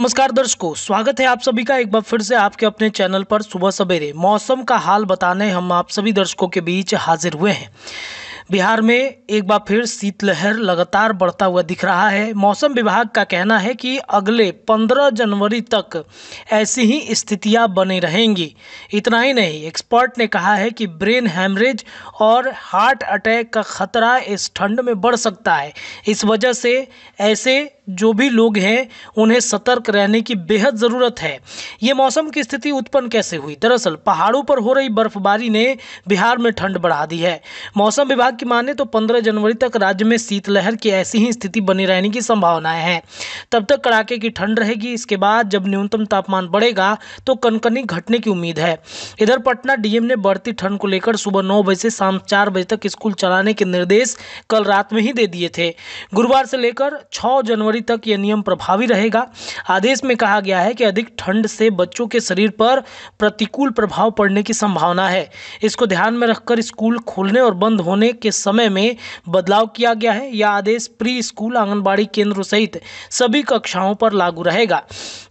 नमस्कार दर्शकों, स्वागत है आप सभी का एक बार फिर से आपके अपने चैनल पर। सुबह सवेरे मौसम का हाल बताने हम आप सभी दर्शकों के बीच हाजिर हुए हैं। बिहार में एक बार फिर शीतलहर लगातार बढ़ता हुआ दिख रहा है। मौसम विभाग का कहना है कि अगले 15 जनवरी तक ऐसी ही स्थितियां बनी रहेंगी। इतना ही नहीं, एक्सपर्ट ने कहा है कि ब्रेन हैमरेज और हार्ट अटैक का खतरा इस ठंड में बढ़ सकता है। इस वजह से ऐसे जो भी लोग हैं उन्हें सतर्क रहने की बेहद ज़रूरत है। ये मौसम की स्थिति उत्पन्न कैसे हुई? दरअसल पहाड़ों पर हो रही बर्फबारी ने बिहार में ठंड बढ़ा दी है। मौसम विभाग की माने तो 15 जनवरी तक राज्य में शीतलहर की ऐसी ही स्थिति बनी रहने की संभावनाएं हैं। तब तक कड़ाके की ठंड रहेगी। इसके बाद जब न्यूनतम तापमान बढ़ेगा तो कनकनी घटने की उम्मीद है। इधर पटना डीएम ने बढ़ती ठंड को लेकर सुबह 9 बजे से शाम 4 बजे तक स्कूल चलाने के निर्देश कल रात में ही दे दिए थे। गुरुवार से लेकर 6 जनवरी तक यह नियम प्रभावी रहेगा। आदेश में कहा गया है कि अधिक ठंड से बच्चों के शरीर पर प्रतिकूल प्रभाव पड़ने की संभावना है। इसको ध्यान में रखकर स्कूल खोलने और बंद होने के समय में बदलाव किया गया है। यह आदेश प्री स्कूल, आंगनबाड़ी केंद्रों सहित सभी कक्षाओं पर लागू रहेगा।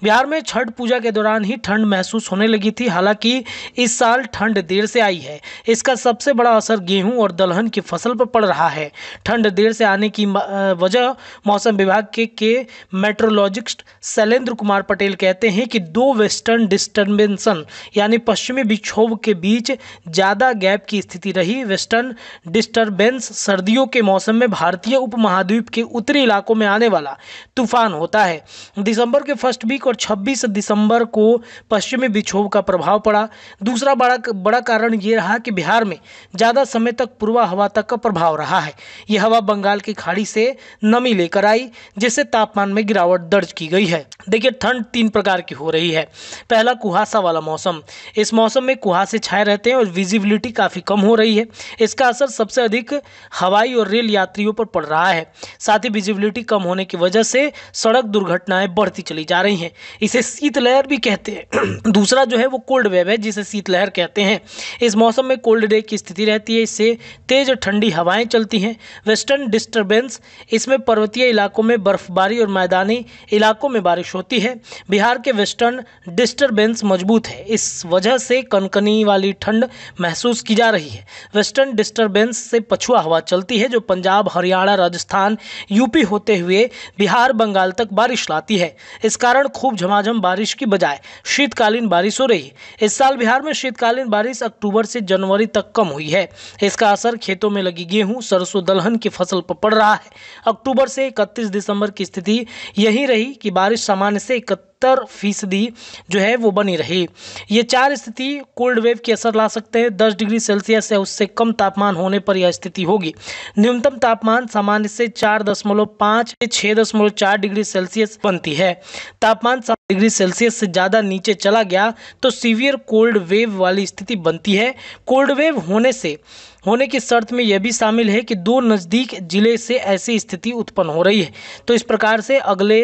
बिहार में छठ पूजा के दौरान ही ठंड महसूस होने लगी थी। हालांकि इस साल ठंड देर से आई है। इसका सबसे बड़ा असर गेहूं और दलहन की फसल पर पड़ रहा है। ठंड देर से आने की वजह मौसम विभाग के मेट्रोलॉजिस्ट शैलेंद्र कुमार पटेल कहते हैं कि 2 वेस्टर्न डिस्टर्बेंसन यानी पश्चिमी विक्षोभ के बीच ज़्यादा गैप की स्थिति रही। वेस्टर्न डिस्टर्बेंस सर्दियों के मौसम में भारतीय उपमहाद्वीप के उत्तरी इलाकों में आने वाला तूफान होता है। दिसंबर के फर्स्ट वीक और 26 दिसंबर को पश्चिमी विक्षोभ का प्रभाव पड़ा। दूसरा बड़ा कारण ये रहा कि बिहार में ज़्यादा समय तक पूर्वा हवा तक का प्रभाव रहा है। यह हवा बंगाल की खाड़ी से नमी लेकर आई, जिससे तापमान में गिरावट दर्ज की गई है। देखिए, ठंड 3 प्रकार की हो रही है। पहला, कुहासा वाला मौसम। इस मौसम में कुहासे छाए रहते हैं और विजिबिलिटी काफ़ी कम हो रही है। इसका असर सबसे अधिक हवाई और रेल यात्रियों पर पड़ रहा है। साथ ही विजिबिलिटी कम होने की वजह से सड़क दुर्घटनाएं बढ़ती चली जा रही हैं। इसे शीतलहर भी कहते हैं। दूसरा जो है वो कोल्ड वेव है, जिसे शीतलहर कहते हैं। इस मौसम में कोल्ड डे की स्थिति रहती है। इससे तेज ठंडी हवाएं चलती हैं। वेस्टर्न डिस्टर्बेंस, इसमें पर्वतीय इलाकों में बर्फबारी और मैदानी इलाकों में बारिश होती है। बिहार के वेस्टर्न डिस्टर्बेंस मजबूत है। इस वजह से कनकनी वाली ठंड महसूस की जा रही है। वेस्टर्न डिस्टर्बेंस से पछुआ हवा चलती है जो पंजाब, हरियाणा, राजस्थान, यूपी होते हुए बिहार, बंगाल तक बारिश लाती है। इस कारण खूब झमाझम बारिश की बजाय शीतकालीन बारिश हो रही है। इस साल बिहार में शीतकालीन बारिश अक्टूबर से जनवरी तक कम हुई है। इसका असर खेतों में लगी गेहूं, सरसों, दलहन की फसल पर पड़ रहा है। अक्टूबर से 31 दिसंबर की स्थिति यही रही कि बारिश सामान्य से 71% जो है वो बनी रही। ये 4 स्थिति कोल्ड वेव की असर ला सकते हैं। 10 डिग्री सेल्सियस या उससे कम तापमान होने पर यह स्थिति होगी। न्यूनतम तापमान सामान्य से 4.5 से 6.4 डिग्री सेल्सियस बनती है। तापमान 7 डिग्री सेल्सियस से ज़्यादा नीचे चला गया तो सीवियर कोल्ड वेव वाली स्थिति बनती है। कोल्ड वेव होने की शर्त में यह भी शामिल है कि 2 नज़दीक जिले से ऐसी स्थिति उत्पन्न हो रही है। तो इस प्रकार से अगले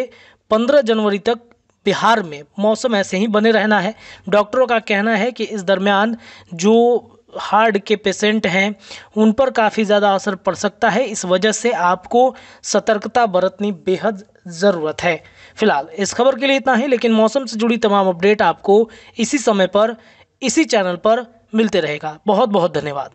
15 जनवरी तक बिहार में मौसम ऐसे ही बने रहना है। डॉक्टरों का कहना है कि इस दरमियान जो हार्ट के पेशेंट हैं उन पर काफ़ी ज़्यादा असर पड़ सकता है। इस वजह से आपको सतर्कता बरतनी बेहद ज़रूरत है। फिलहाल इस खबर के लिए इतना ही, लेकिन मौसम से जुड़ी तमाम अपडेट आपको इसी समय पर इसी चैनल पर मिलते रहेगा। बहुत बहुत धन्यवाद।